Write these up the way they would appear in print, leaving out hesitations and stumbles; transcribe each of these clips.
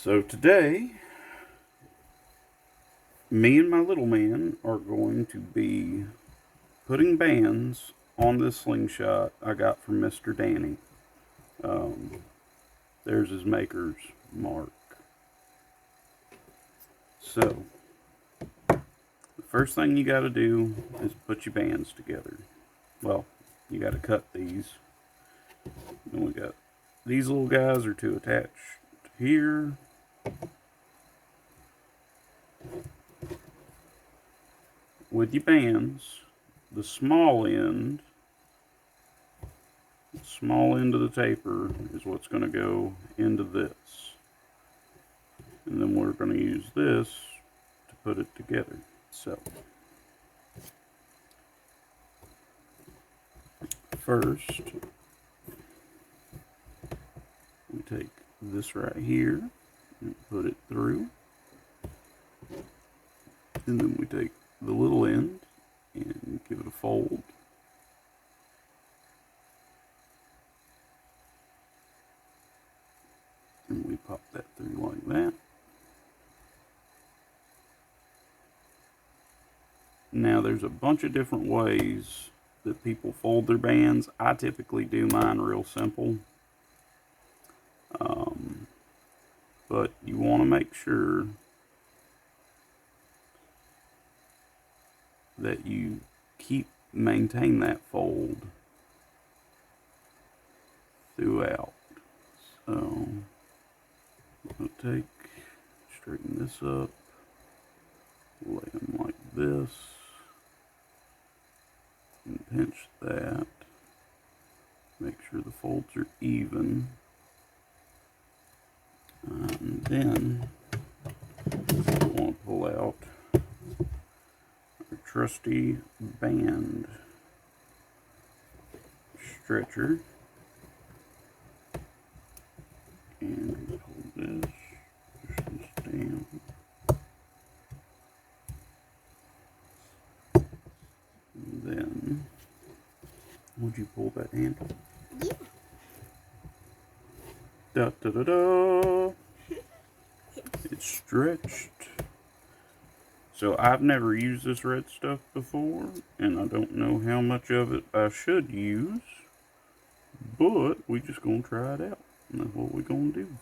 So today, me and my little man are going to be putting bands on this slingshot I got from Mr. Danny. Um, there's his maker's mark. So, the first thing you got to do is put your bands together. Well, you got to cut these. Then we got these little guys are to attach here. With your bands, the small end of the taper is what's going to go into this. And then we're going to use this to put it together. So, first, we take this right here and put it through. And then we take the little end and give it a fold. And we pop that through like that. Now there's a bunch of different ways that people fold their bands. I typically do mine real simple. But you want to make sure that you maintain that fold throughout. So I'll straighten this up, lay them like this, and pinch that. Make sure the folds are even. And then we want to pull out our trusty band stretcher and hold this, push this down. And then, would you pull that handle? Yeah. Da da da da. It's stretched. So I've never used this red stuff before, and I don't know how much of it I should use, but we just gonna try it out. And that's what we're gonna do.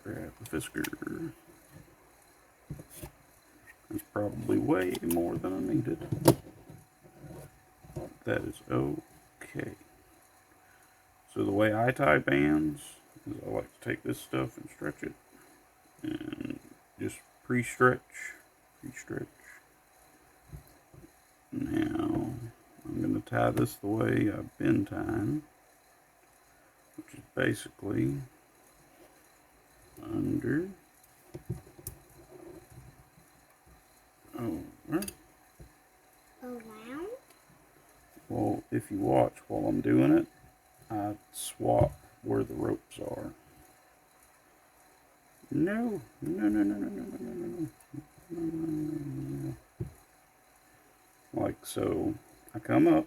Grab the fisker. That's probably way more than I needed. That is okay. So the way I tie bands is I like to take this stuff and stretch it. And just pre-stretch. Now, I'm going to tie this the way I've been tying, which is basically under, over. Around? Well, if you watch while I'm doing it, I swap where the ropes are. No. Like so, I come up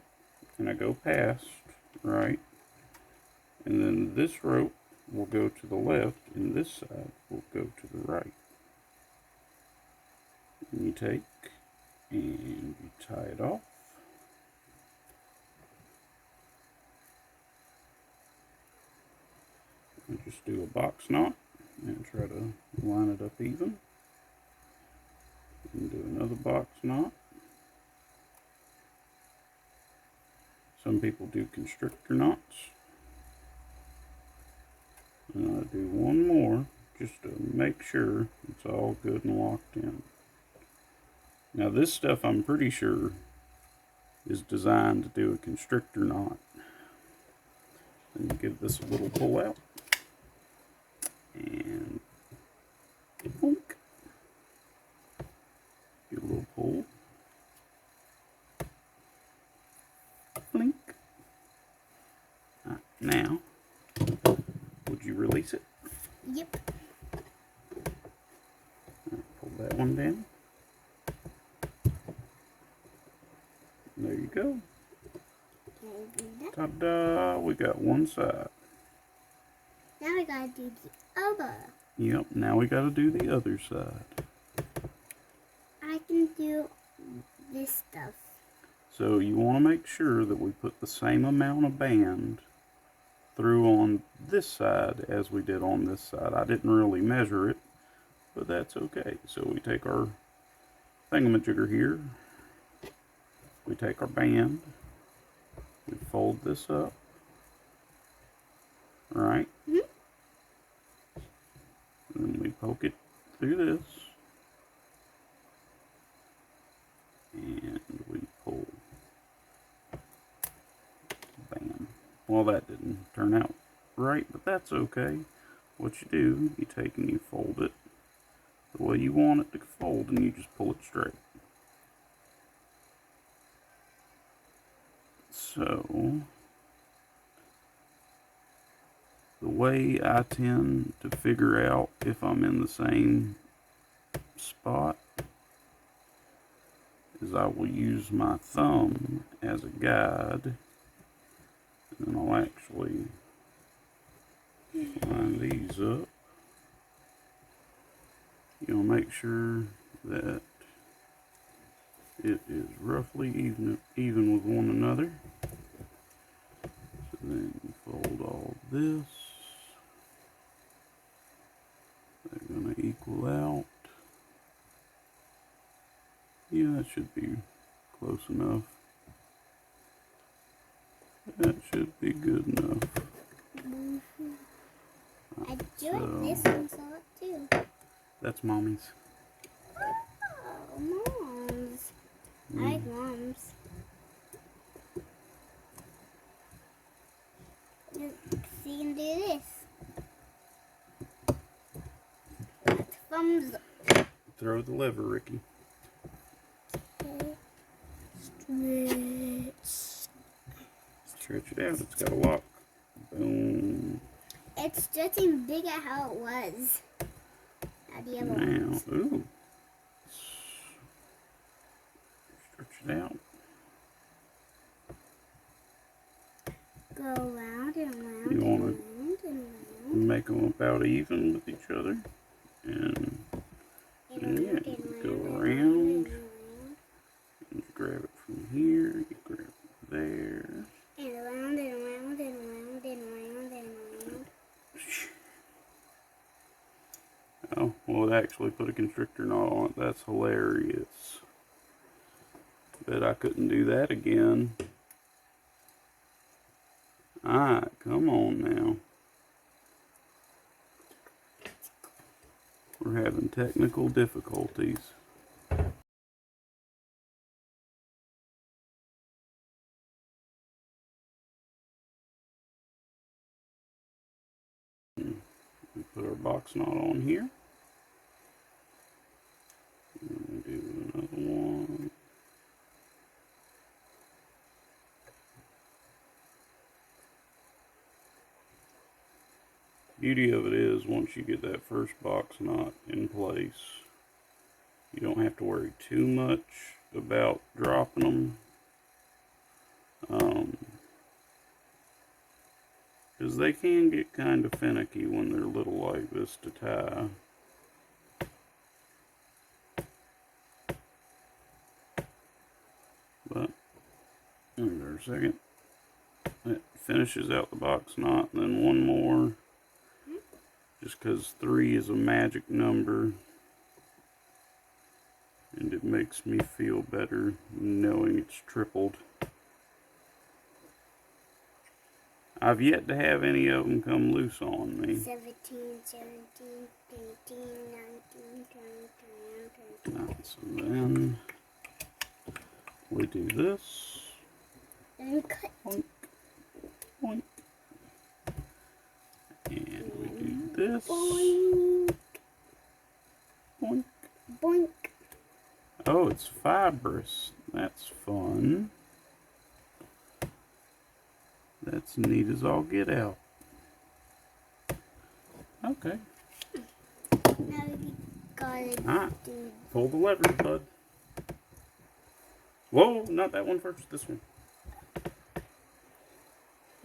and I go past, right? And then this rope will go to the left and this side will go to the right. And you take and you tie it off. And just do a box knot and try to line it up even. And do another box knot. Some people do constrictor knots. And I do one more just to make sure it's all good and locked in. Now this stuff I'm pretty sure is designed to do a constrictor knot. And you give this a little pull out. And boink. Give a little pull. Blink. Now, would you release it? Yep. Pull that one down. There you go. Ta-da! We got one side. Now we gotta do the over. Yep, now we got to do the other side. I can do this stuff. So you want to make sure that we put the same amount of band through on this side as we did on this side. I didn't really measure it, but that's okay. So we take our thingamajigger here, we take our band, we fold this up, right? Mm-hmm. And then we poke it through this, and we pull. Bam. Well, that didn't turn out right, but that's okay. What you do, you take and you fold it the way you want it to fold, and you just pull it straight. So, the way I tend to figure out if I'm in the same spot is I will use my thumb as a guide, and then I'll actually line these up. You'll make sure that it is roughly even with one another. So then you fold all this. They're going to equal out. Yeah, that should be close enough. That should be good enough. I do like this one solid too. That's Mommy's. Oh, Mom's. I like Mom's. You can do this. That's thumbs up. Throw the lever, Ricky. Okay. Stretch it out. It's got a lock. Boom. It's stretching big at how it was. Now the other Now, ones. ooh. Stretch it out. Go round and round You and want round and to round. make them about even with each other. And And then, yeah, round you and go round and around. round. And you grab it from here. You grab it there. And round and round and round and round and round. Oh, well, it actually put a constrictor knot on it. That's hilarious. Bet I couldn't do that again. Alright, come on now. We're having technical difficulties. We put our box knot on here. And we do another one. Beauty of it is, once you get that first box knot in place, you don't have to worry too much about dropping them. Because they can get kind of finicky when they're little like this to tie. But, hang on a second. It finishes out the box knot, and then one more. Just because 3 is a magic number. And it makes me feel better knowing it's tripled. I've yet to have any of them come loose on me. 17, 17, 18, 19, 20, 21, 22. So then we do this. And cut. Boink, boink. And we do this. Boink. Boink. Boink. Oh, it's fibrous. That's fun. That's neat as all get out. Okay. Now we gotta Alright. do. Pull the lever, bud. Whoa, not that one first. This one.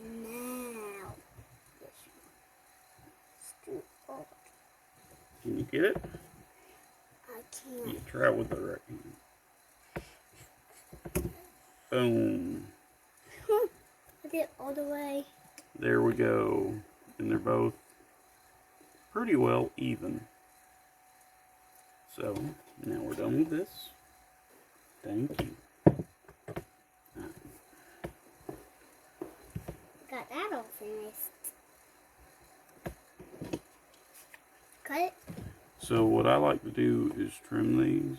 Now. This one. Let's do all Can you get it? I can't. Yeah, try with the right hand. Boom. I did it all the way. There we go. And they're both pretty well even. So, now we're done with this. Thank you. Got that all finished. Cut it. So what I like to do is trim these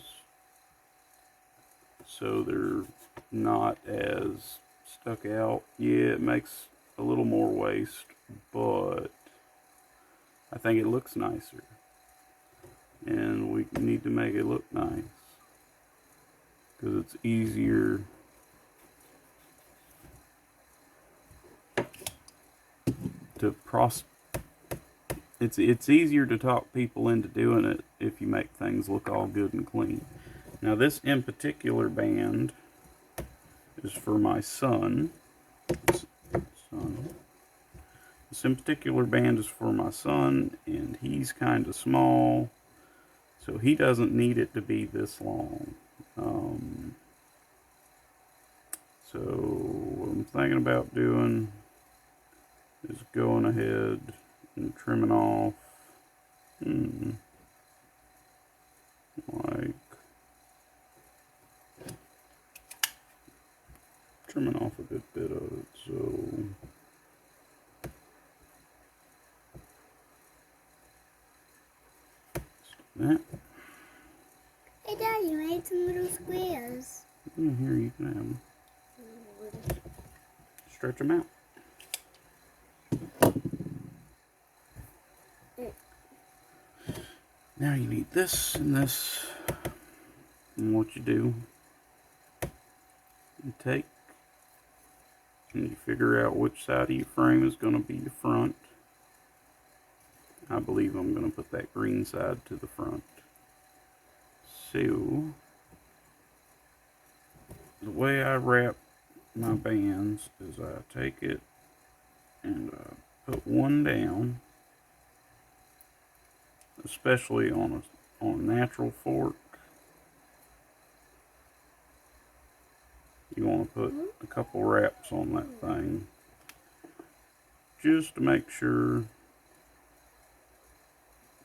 so they're not as stuck out. Yeah, it makes a little more waste, but I think it looks nicer. And we need to make it look nice because it's easier to it's easier to talk people into doing it if you make things look all good and clean. Now this in particular band is for my son. This in particular band is for my son, and he's kind of small, so he doesn't need it to be this long. So what I'm thinking about doing is going ahead and trimming off like trimming off a good bit of it. So that. Hey, Dad, you made some little squares. Yeah, here you can have them. Stretch them out. Now you need this and this. And what you do, you take and you figure out which side of your frame is going to be your front. I believe I'm going to put that green side to the front. So, the way I wrap my bands is I take it and put one down, especially on a natural fork. You want to put a couple wraps on that thing just to make sure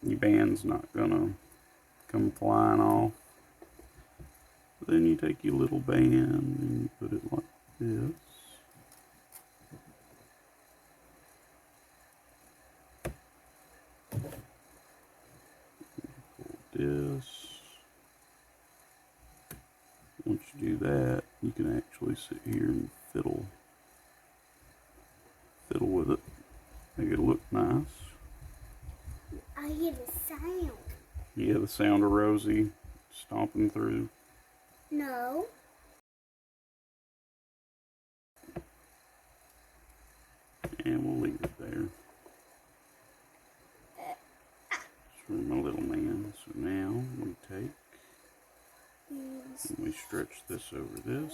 your band's not gonna come flying off. Then you take your little band and you put it like this. Pull this. Once you do that, you can actually sit here and fiddle with it, make it look nice. I hear the sound. Yeah, the sound of Rosie stomping through. No. And we'll leave it there. Just for my little man. So now we take and we stretch this over this.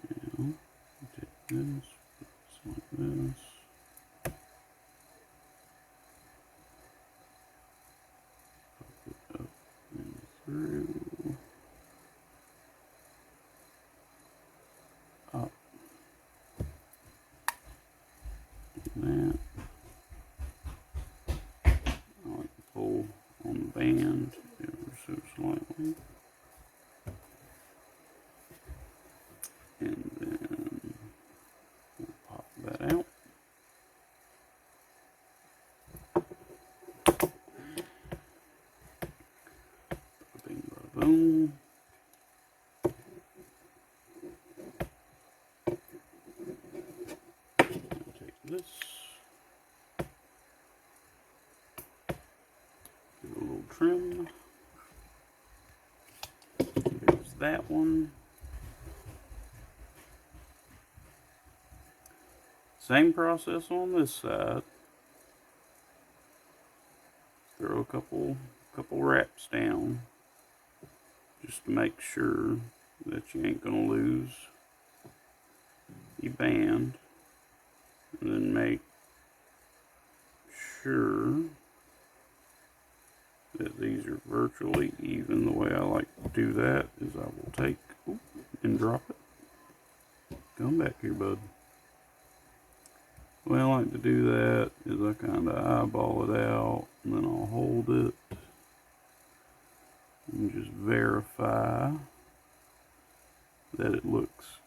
Now we take this, put this like this. Pop it up and through. Up. And that. I like to pull on the band ever so slightly. And then we'll pop that out. Bing, bada, boom. Take this. Give it a little trim. There's that one. Same process on this side. Throw a couple wraps down just to make sure that you ain't gonna lose your band, and then make sure that these are virtually even. The way I like to do that is I will take and drop it. Come back here, bud. The way I like to do that is I kind of eyeball it out, and then I'll hold it and just verify that it looks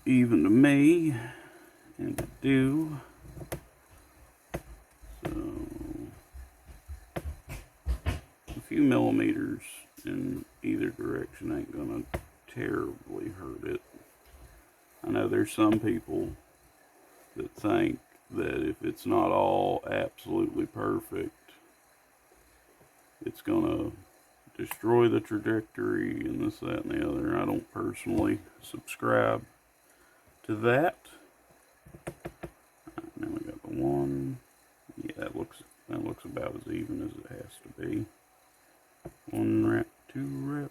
even to me, and to do. So a few millimeters in either direction ain't gonna terribly hurt it. I know there's some people that think that if it's not all absolutely perfect, it's gonna destroy the trajectory and this, that, and the other. I don't personally subscribe to that. Right, now we got the one. Yeah, that looks about as even as it has to be. 1 rep, 2 rep,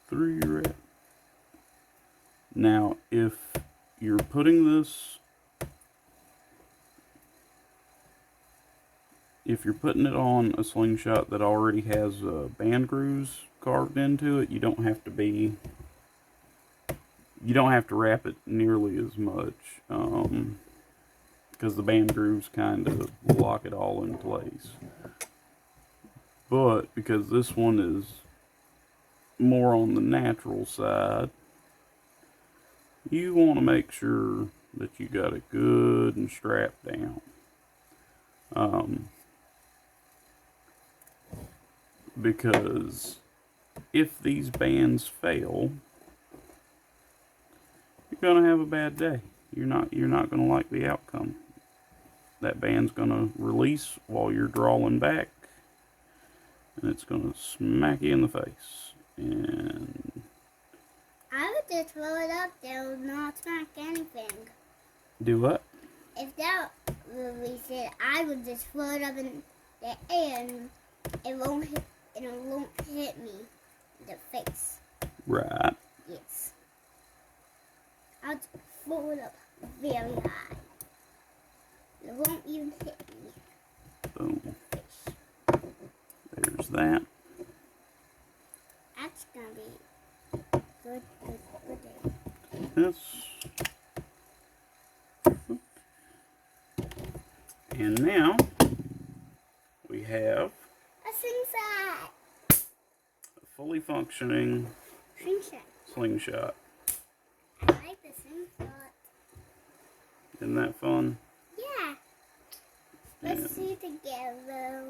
3 rep. Now, if you're putting this, if you're putting it on a slingshot that already has band grooves carved into it, you don't have to wrap it nearly as much, because the band grooves kind of lock it all in place. But because this one is more on the natural side, you want to make sure that you got it good and strapped down. Because if these bands fail, you're gonna have a bad day. You're not gonna like the outcome. That band's gonna release while you're drawing back, and it's gonna smack you in the face. And I would just roll it up, they'll not smack anything. do what? If they'll release it, I would just roll it up in the air and it won't hit me in the face. Right. Yes. I'll just roll it up very high. It won't even hit me. Boom. There's that. That's gonna be good day. This. And now we have A slingshot. a fully functioning slingshot. I like the slingshot. Isn't that fun? Yeah. Let's see together.